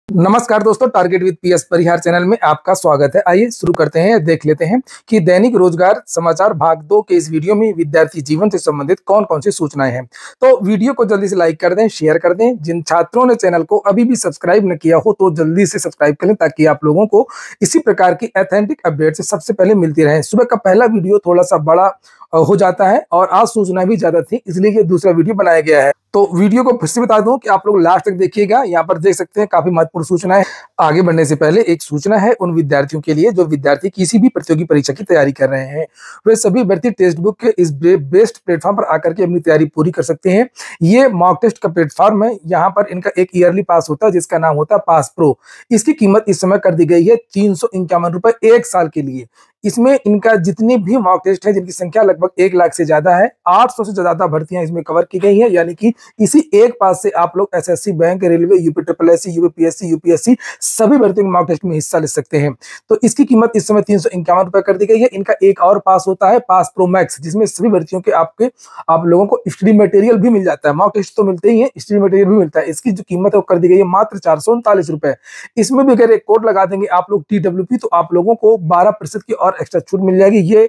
नमस्कार दोस्तों, target with PS Parihar channel में आपका स्वागत है। आइए शुरू करते हैं। देख लेते हैं कि दैनिक रोजगार समाचार भाग 2 के इस वीडियो में विद्यार्थी जीवन से संबंधित कौन कौन सी सूचनाएं हैं। तो वीडियो को जल्दी से लाइक कर दें, शेयर कर दें। जिन छात्रों ने चैनल को अभी भी सब्सक्राइब न किया हो तो जल्दी से सब्सक्राइब करें ताकि आप लोगों को इसी प्रकार की ऑथेंटिक अपडेट से सबसे पहले मिलती रहे। सुबह का पहला वीडियो थोड़ा सा बड़ा हो जाता है और आज सूचना भी ज्यादा थी, इसलिए ये दूसरा वीडियो बनाया गया है। तो वीडियो को फिर से बता दूं कि आप लोग लास्ट तक देखिएगा। यहाँ पर देख सकते हैं काफी महत्वपूर्ण सूचना है। आगे बढ़ने से पहले एक सूचना है उन विद्यार्थियों के लिए जो विद्यार्थी किसी भी प्रतियोगी परीक्षा की तैयारी कर रहे हैं। वे सभी व्यक्ति टेक्स्ट बुक के इस बेस्ट प्लेटफॉर्म पर आकर के अपनी तैयारी पूरी कर सकते हैं। ये मॉक टेस्ट का प्लेटफॉर्म है। यहाँ पर इनका एक ईयरली पास होता है जिसका नाम होता है पास प्रो। इसकी कीमत इस समय कर दी गई है 351 रुपए एक साल के लिए। इसमें इनका जितनी भी मॉक टेस्ट है जिनकी संख्या लगभग 1 लाख से ज्यादा है, 800 से ज्यादा भर्तियां इसमें कवर की गई है। यानी कि इसी एक पास से आप लोग SSC, bank, railway, UPSC, UPSC सभी भर्तियों के मॉक टेस्ट में हिस्सा ले सकते हैं। तो इसकी कीमत इस समय 351 रुपए कर दी गई है। इनका एक और पास होता है पास प्रो मैक्स, जिसमें सभी भर्तियों के आप लोगों को स्टडी मटेरियल भी मिल जाता है। मॉक टेस्ट तो मिलते ही है, स्टडी मटेरियल भी मिलता है। इसकी जो कीमत है वो कर दी गई है मात्र 439 रुपए। इसमें भी अगर एक कोड लगा देंगे आप लोग TWP तो आप लोगों को 12% की और एक्स्ट्रा छूट मिल जाएगी। ये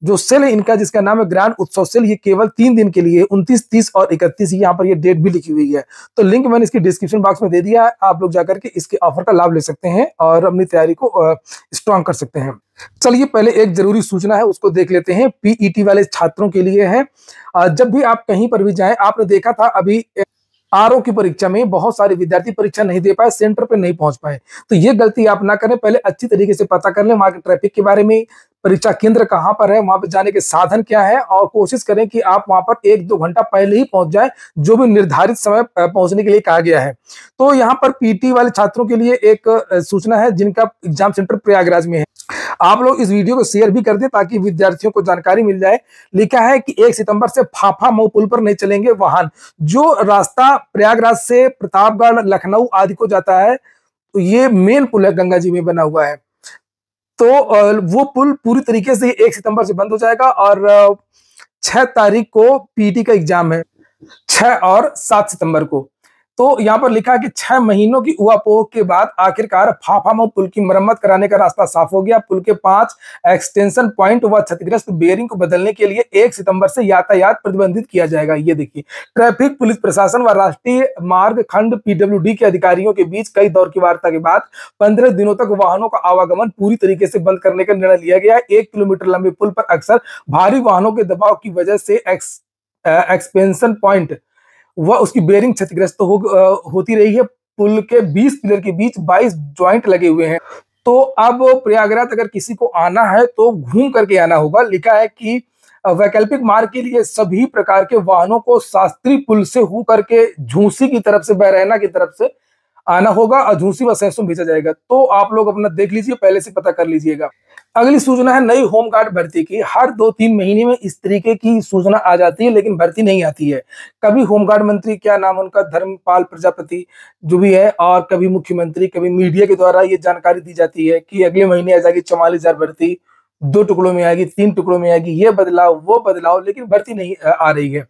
जो सेल है इनका जिसका नाम है ग्रैंड उत्सव सेल, ये केवल 3 दिन के लिए 29, 30 और 31, यहाँ पर ये डेट भी लिखी हुई है। तो लिंक मैंने इसकी डिस्क्रिप्शन बॉक्स में दे दिया है। आप लोग जाकर के इसके ऑफर का लाभ ले सकते हैं और अपनी तैयारी को स्ट्रॉन्ग कर सकते हैं। चलिए पहले एक जरूरी सूचना है उसको देख लेते हैं। पीईटी वाले छात्रों के लिए है। जब भी आप कहीं पर भी जाएं, आपने देखा था अभी आरओ की परीक्षा में बहुत सारे विद्यार्थी परीक्षा नहीं दे पाए, सेंटर पे नहीं पहुंच पाए। तो ये गलती आप ना करें। पहले अच्छी तरीके से पता कर लें वहां के ट्रैफिक के बारे में, परीक्षा केंद्र कहां पर है, वहां पर जाने के साधन क्या है, और कोशिश करें कि आप वहां पर 1-2 घंटा पहले ही पहुंच जाएं, जो भी निर्धारित समय पहुंचने के लिए कहा गया है। तो यहाँ पर पीटी वाले छात्रों के लिए एक सूचना है जिनका एग्जाम सेंटर प्रयागराज में है। आप लोग इस वीडियो को शेयर भी कर दें ताकि विद्यार्थियों को जानकारी मिल जाए। लिखा है कि 1 सितंबर से फाफा मऊ पुल पर नहीं चलेंगे वाहन। जो रास्ता प्रयागराज से प्रतापगढ़, लखनऊ आदि को जाता है, तो ये मेन पुल है, गंगा जी में बना हुआ है। तो वो पुल पूरी तरीके से 1 सितंबर से बंद हो जाएगा और 6 तारीख को पीटी का एग्जाम है, 6 और 7 सितंबर को। तो यहाँ पर लिखा है कि 6 महीनों की उहापोह के बाद आखिरकार फाफामऊ पुल की मरम्मत कराने का रास्ता साफ हो गया। पुल के 5 एक्सटेंशन पॉइंट व क्षतिग्रस्त बेयरिंग को बदलने के लिए 1 सितंबर से यातायात प्रतिबंधित किया जाएगा। ये देखिए, ट्रैफिक पुलिस प्रशासन व राष्ट्रीय मार्ग खंड PWD के अधिकारियों के बीच कई दौर की वार्ता के बाद 15 दिनों तक वाहनों का आवागमन पूरी तरीके से बंद करने का निर्णय लिया गया है। 1 किलोमीटर लंबे पुल पर अक्सर भारी वाहनों के दबाव की वजह से एक्सपेंशन पॉइंट वह उसकी बेयरिंग क्षतिग्रस्त होती रही है। पुल के 20 पिलर के बीच 22 ज्वाइंट लगे हुए हैं। तो अब प्रयागराज अगर किसी को आना है तो घूम करके आना होगा। लिखा है कि वैकल्पिक मार्ग के लिए सभी प्रकार के वाहनों को शास्त्री पुल से होकर के झूसी की तरफ से, बैरैना की तरफ से आना होगा और झूसी व सहसुम भेजा जाएगा। तो आप लोग अपना देख लीजिए, पहले से पता कर लीजिएगा। अगली सूचना है नई होमगार्ड भर्ती की। हर 2-3 महीने में इस तरीके की सूचना आ जाती है लेकिन भर्ती नहीं आती है। कभी होमगार्ड मंत्री, क्या नाम उनका, धर्मपाल प्रजापति जो भी है, और कभी मुख्यमंत्री, कभी मीडिया के द्वारा ये जानकारी दी जाती है कि अगले महीने आ जाएगी 44,000 भर्ती, 2 टुकड़ों में आएगी, 3 टुकड़ों में आएगी, ये बदलाव वो बदलाव, लेकिन भर्ती नहीं आ रही है।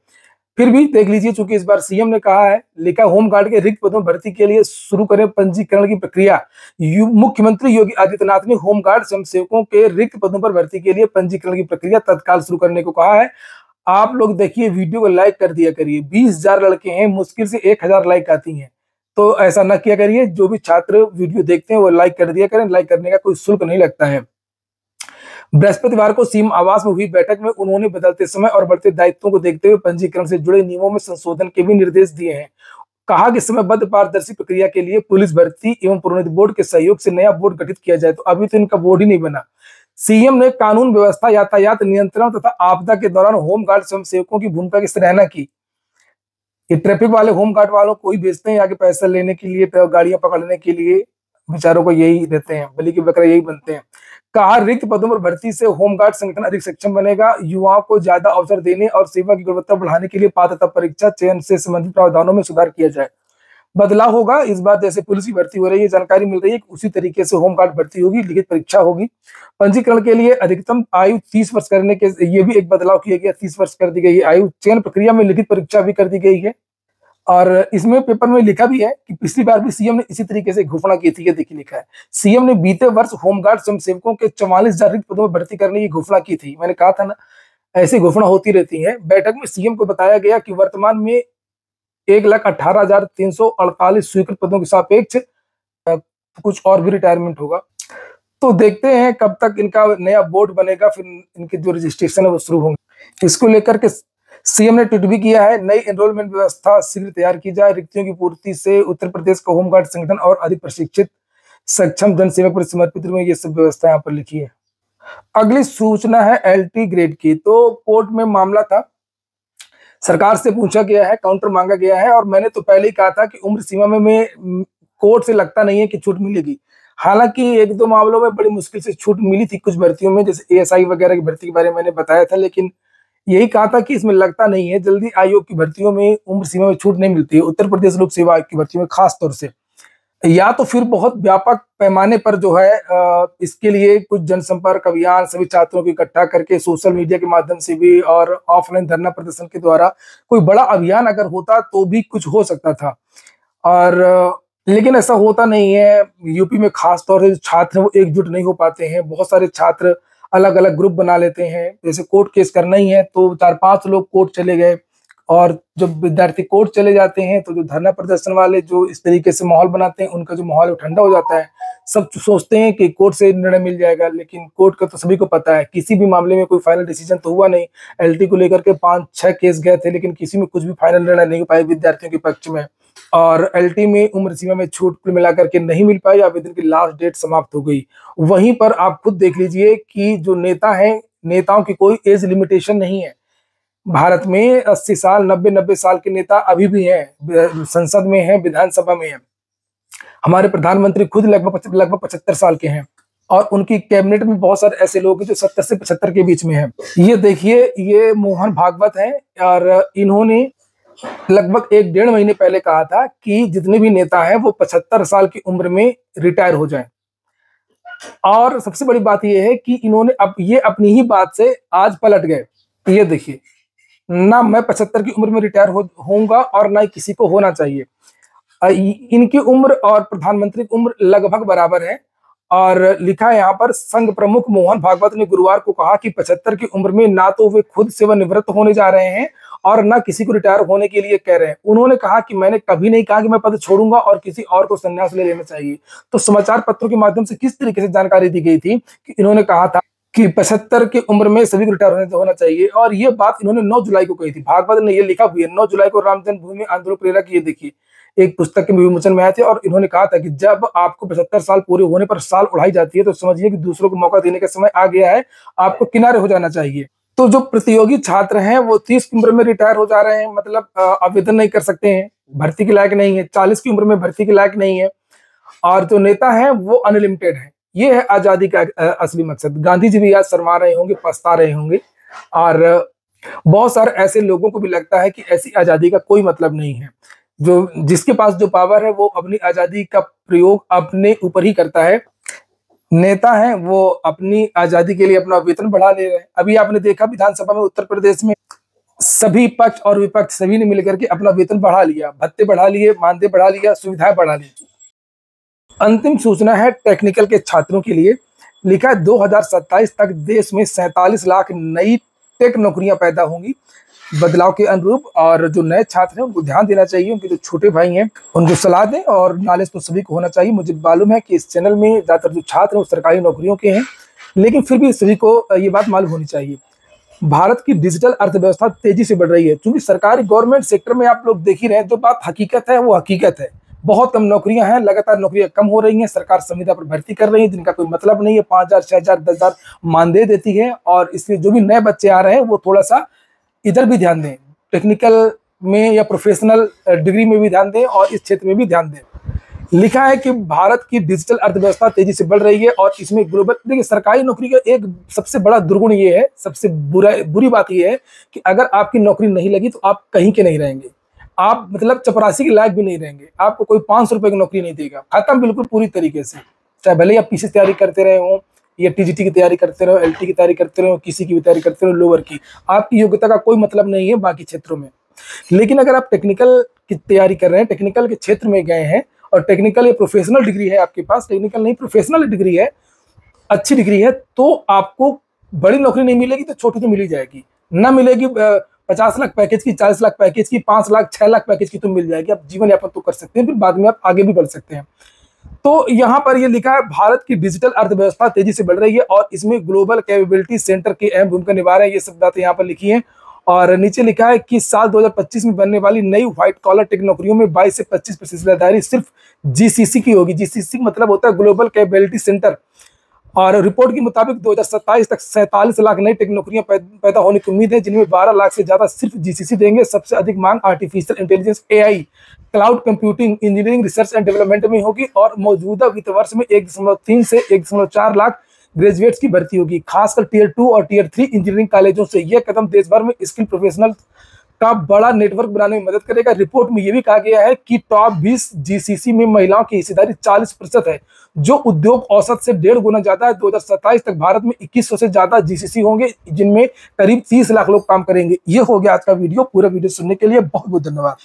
फिर भी देख लीजिए, चूंकि इस बार सीएम ने कहा है, लिखा होमगार्ड के रिक्त पदों भर्ती के लिए शुरू करें पंजीकरण की प्रक्रिया। मुख्यमंत्री योगी आदित्यनाथ ने होमगार्ड स्वयंसेवकों के रिक्त पदों पर भर्ती के लिए पंजीकरण की प्रक्रिया तत्काल शुरू करने को कहा है। आप लोग देखिए, वीडियो को लाइक कर दिया करिए। 20,000 लड़के हैं, मुश्किल से 1,000 लाइक आती हैं, तो ऐसा न किया करिए। जो भी छात्र वीडियो देखते हैं वो लाइक कर दिया करें। लाइक करने का कोई शुल्क नहीं लगता है। बृहस्पतिवार को सीएम आवास में हुई बैठक में उन्होंने बदलते समय और बढ़ते दायित्वों को देखते हुए पंजीकरण से जुड़े नियमों में संशोधन के भी निर्देश दिए हैं। कहा कि समयबद्ध पारदर्शी प्रक्रिया के लिए पुलिस भर्ती एवं प्रोन्नति बोर्ड के सहयोग से नया बोर्ड गठित किया जाए। तो अभी तो इनका बोर्ड ही नहीं बना। सीएम ने कानून व्यवस्था, यातायात नियंत्रण तथा आपदा के दौरान होमगार्ड स्वयंसेवकों की भूमिका की सराहना की। ये ट्रैफिक वाले होमगार्ड वालों को ही भेजते हैं आगे पैसा लेने के लिए, गाड़ियां पकड़ने के लिए, बेचारों को यही देते हैं, बलि के बकरे यही बनते हैं। कहा रिक्त पदों पर भर्ती से होमगार्ड संगठन अधिक सक्षम बनेगा। युवाओं को ज्यादा अवसर देने और सेवा की गुणवत्ता बढ़ाने के लिए पात्रता परीक्षा चयन से संबंधित प्रावधानों में सुधार किया जाए। बदलाव होगा। इस बार जैसे पुलिस की भर्ती हो रही है, जानकारी मिल रही है, उसी तरीके से होमगार्ड भर्ती होगी, लिखित परीक्षा होगी। पंजीकरण के लिए अधिकतम आयु 30 वर्ष करने के, ये भी एक बदलाव किया गया, 30 वर्ष कर दी गई है आयु। चयन प्रक्रिया में लिखित परीक्षा भी कर दी गई है। और इसमें पेपर में लिखा भी है कि पिछली बार भी सीएम ने इसी तरीके से घोषणा की थी। ये देखिए लिखा है, सीएम ने बीते वर्ष होमगार्ड स्वयंसेवकों के 44,000 रिक्त पदों में भर्ती करने की घोषणा की थी। मैंने कहा था ना, ऐसी घोषणा होती रहती है। बैठक में सीएम को बताया गया कि वर्तमान में 1,18,348 स्वीकृत पदों के सापेक्ष कुछ और भी रिटायरमेंट होगा। तो देखते हैं कब तक इनका नया बोर्ड बनेगा, फिर इनके जो रजिस्ट्रेशन है वो शुरू होंगे। इसको लेकर के सीएम ने ट्वीट भी किया है, नई एनरोलमेंट व्यवस्था शीघ्र तैयार की जाए, रिक्तियों की पूर्ति से उत्तर प्रदेश का होमगार्ड संगठन और अधिक प्रशिक्षित सक्षम जनसेवक पर समर्पित हुए। ये सब व्यवस्था यहाँ पर लिखी है। अगली सूचना है एलटी ग्रेड की। तो कोर्ट में मामला था, सरकार से पूछा गया है, काउंटर मांगा गया है, और मैंने तो पहले ही कहा था कि उम्र सीमा में कोर्ट से लगता नहीं है कि छूट मिलेगी। हालांकि एक दो मामलों में बड़ी मुश्किल से छूट मिली थी कुछ भर्तियों में, जैसे एएसआई वगैरह की भर्ती के बारे में मैंने बताया था, लेकिन यही कहा था कि इसमें लगता नहीं है जल्दी आयोग की भर्तियों में उम्र सीमा में छूट नहीं मिलती है, उत्तर प्रदेश लोक सेवा आयोग की भर्तियों में खास तौर से। या तो फिर बहुत व्यापक पैमाने पर जो है इसके लिए कुछ जनसंपर्क अभियान सभी छात्रों को इकट्ठा करके सोशल मीडिया के माध्यम से भी और ऑफलाइन धरना प्रदर्शन के द्वारा कोई बड़ा अभियान अगर होता तो भी कुछ हो सकता था। और लेकिन ऐसा होता नहीं है। यूपी में खास तौर से छात्र वो एकजुट नहीं हो पाते हैं। बहुत सारे छात्र अलग अलग ग्रुप बना लेते हैं। जैसे कोर्ट केस करना ही है तो 4-5 लोग कोर्ट चले गए, और जब विद्यार्थी कोर्ट चले जाते हैं तो जो धरना प्रदर्शन वाले जो इस तरीके से माहौल बनाते हैं, उनका जो माहौल ठंडा हो जाता है। सब सोचते हैं कि कोर्ट से निर्णय मिल जाएगा, लेकिन कोर्ट का तो सभी को पता है किसी भी मामले में कोई फाइनल डिसीजन तो हुआ नहीं। एलटी को लेकर के 5-6 केस गए थे, लेकिन किसी में कुछ भी फाइनल निर्णय नहीं हो पाया विद्यार्थियों के पक्ष में। और एलटी में उम्र सीमा में छूट कुल मिलाकर के नहीं मिल पाई, आवेदन की लास्ट डेट समाप्त हो गई। वहीं पर आप खुद देख लीजिए कि जो नेता है, नेताओं की कोई एज लिमिटेशन नहीं है। भारत में 80 साल 90 साल के नेता अभी भी हैं, संसद में हैं, विधानसभा में हैं। हमारे प्रधानमंत्री खुद लगभग 75 साल के हैं, और उनकी कैबिनेट में बहुत सारे ऐसे लोग हैं जो 70 से 75 के बीच में हैं। ये देखिए, ये मोहन भागवत हैं, और इन्होंने लगभग 1-1.5 महीने पहले कहा था कि जितने भी नेता हैं वो 75 साल की उम्र में रिटायर हो जाएं। और सबसे बड़ी बात यह है कि इन्होंने अब ये अपनी ही बात से आज पलट गए। ये देखिए, ना मैं 75 की उम्र में रिटायर होऊंगा और ना ही किसी को होना चाहिए। इनकी उम्र और प्रधानमंत्री की उम्र लगभग बराबर है। और लिखा है यहाँ पर, संघ प्रमुख मोहन भागवत ने गुरुवार को कहा कि 75 की उम्र में ना तो वे खुद सेवानिवृत्त होने जा रहे हैं और ना किसी को रिटायर होने के लिए कह रहे हैं। उन्होंने कहा कि मैंने कभी नहीं कहा कि मैं पद छोड़ूंगा और किसी और को संन्यास ले लेना चाहिए। तो समाचार पत्रों के माध्यम से किस तरीके से जानकारी दी गई थी कि इन्होंने कहा था कि 75 की उम्र में सभी को रिटायर होना चाहिए, और ये बात इन्होंने 9 जुलाई को कही थी। भागवत ने ये लिखा हुआ है, 9 जुलाई को राम जन्मभूमि आंदोलन प्रेरक, ये देखिए एक पुस्तक के विमोचन में आए थे, और इन्होंने कहा था कि जब आपको 75 साल पूरे होने पर साल उड़ाई जाती है तो समझिए कि दूसरों को मौका देने का समय आ गया है, आपको किनारे हो जाना चाहिए। तो जो प्रतियोगी छात्र हैं वो 30 की उम्र में रिटायर हो जा रहे हैं, मतलब आवेदन नहीं कर सकते हैं, भर्ती के लायक नहीं है, 40 की उम्र में भर्ती के लायक नहीं है, और जो नेता है वो अनलिमिटेड है। ये है आजादी का असली मकसद। गांधी जी भी आज शर्मा रहे होंगे, पछता रहे होंगे, और बहुत सारे ऐसे लोगों को भी लगता है कि ऐसी आजादी का कोई मतलब नहीं है। जो जिसके पास जो पावर है वो अपनी आजादी का प्रयोग अपने ऊपर ही करता है। नेता हैं वो अपनी आजादी के लिए अपना वेतन बढ़ा ले रहे हैं। अभी आपने देखा विधानसभा में उत्तर प्रदेश में सभी पक्ष और विपक्ष सभी ने मिलकर के अपना वेतन बढ़ा लिया, भत्ते बढ़ा लिए, मानदेय बढ़ा लिया, सुविधाएं बढ़ा ली। अंतिम सूचना है टेक्निकल के छात्रों के लिए। लिखा है 2027 तक देश में 47 लाख नई टेक नौकरियां पैदा होंगी बदलाव के अनुरूप। और जो नए छात्र हैं उनको ध्यान देना चाहिए, उनके जो छोटे भाई हैं उनको सलाह दें, और नॉलेज तो सभी को होना चाहिए। मुझे मालूम है कि इस चैनल में ज़्यादातर जो छात्र हैं वो सरकारी नौकरियों के हैं, लेकिन फिर भी सभी को ये बात मालूम होनी चाहिए। भारत की डिजिटल अर्थव्यवस्था तेजी से बढ़ रही है, क्योंकि सरकारी गवर्नमेंट सेक्टर में आप लोग देख ही रहे हैं, जो बात हकीकत है वो हकीकत है। बहुत कम नौकरियां हैं, लगातार नौकरियां कम हो रही हैं, सरकार संविदा पर भर्ती कर रही है जिनका कोई मतलब नहीं है। 5,000, 6,000, 10,000 मानदेय देती है, और इसलिए जो भी नए बच्चे आ रहे हैं वो थोड़ा सा इधर भी ध्यान दें, टेक्निकल में या प्रोफेशनल डिग्री में भी ध्यान दें, और इस क्षेत्र में भी ध्यान दें। लिखा है कि भारत की डिजिटल अर्थव्यवस्था तेजी से बढ़ रही है, और इसमें ग्लोबल, देखिए सरकारी नौकरी का एक सबसे बड़ा दुर्गुण ये है, सबसे बुरी बात ये है कि अगर आपकी नौकरी नहीं लगी तो आप कहीं के नहीं रहेंगे, आप मतलब चपरासी के लायक भी नहीं रहेंगे, आपको कोई 500 रुपए की नौकरी नहीं देगा, खत्म बिल्कुल पूरी तरीके से। चाहे भले ही आप पीसी तैयारी करते रहे हो या टीजीटी की तैयारी करते रहो, एलटी की तैयारी करते रहो, किसी की भी तैयारी करते रहो, लोअर की, आपकी योग्यता का कोई मतलब नहीं है बाकी क्षेत्रों में। लेकिन अगर आप टेक्निकल की तैयारी कर रहे हैं, टेक्निकल के क्षेत्र में गए हैं और टेक्निकल या प्रोफेशनल डिग्री है आपके पास, टेक्निकल नहीं प्रोफेशनल डिग्री है, अच्छी डिग्री है, तो आपको बड़ी नौकरी नहीं मिलेगी तो छोटी तो मिल ही जाएगी। ना मिलेगी 50 लाख पैकेज की, 40 लाख पैकेज की, 5 लाख 6 लाख पैकेज की तो मिल जाएगी। आप जीवन यापन तो कर सकते हैं, फिर बाद में आप आगे भी बढ़ सकते हैं। तो यहाँ पर ये लिखा है भारत की डिजिटल अर्थव्यवस्था तेजी से बढ़ रही है और इसमें ग्लोबल कैपेबिलिटी सेंटर की अहम भूमिका निभा रहे हैं। ये सब बातें यहाँ पर लिखी हैं। और नीचे लिखा है कि साल 2025 में बनने वाली नई व्हाइट कॉलर टेक नौकरियों में 22 से 25% हिस्सेदारी सिर्फ जीसीसी की होगी। जीसीसी मतलब होता है ग्लोबल कैपेबिलिटी सेंटर। और रिपोर्ट के मुताबिक 2027 तक 47 लाख नई टेक नौकरियां पैदा होने की उम्मीद है, जिनमें 12 लाख से ज्यादा सिर्फ जीसीसी देंगे। सबसे अधिक मांग artificial intelligence, AI, cloud computing, engineering, research and development में होगी। और मौजूदा वित्त वर्ष में 1.3 से 1.4 लाख ग्रेजुएट्स की भर्ती होगी, खासकर टियर 2 और टियर 3 इंजीनियरिंग कॉलेजों से। यह कदम देश भर में स्किल प्रोफेशनल का बड़ा नेटवर्क बनाने में मदद करेगा। रिपोर्ट में यह भी कहा गया है कि टॉप 20 जीसीसी में महिलाओं की हिस्सेदारी 40% है, जो उद्योग औसत से 1.5 गुना ज्यादा है। 2027 तक भारत में 2100 से ज्यादा जीसीसी होंगे, जिनमें करीब 30 लाख लोग काम करेंगे। ये हो गया आज का वीडियो। पूरा वीडियो सुनने के लिए बहुत बहुत धन्यवाद।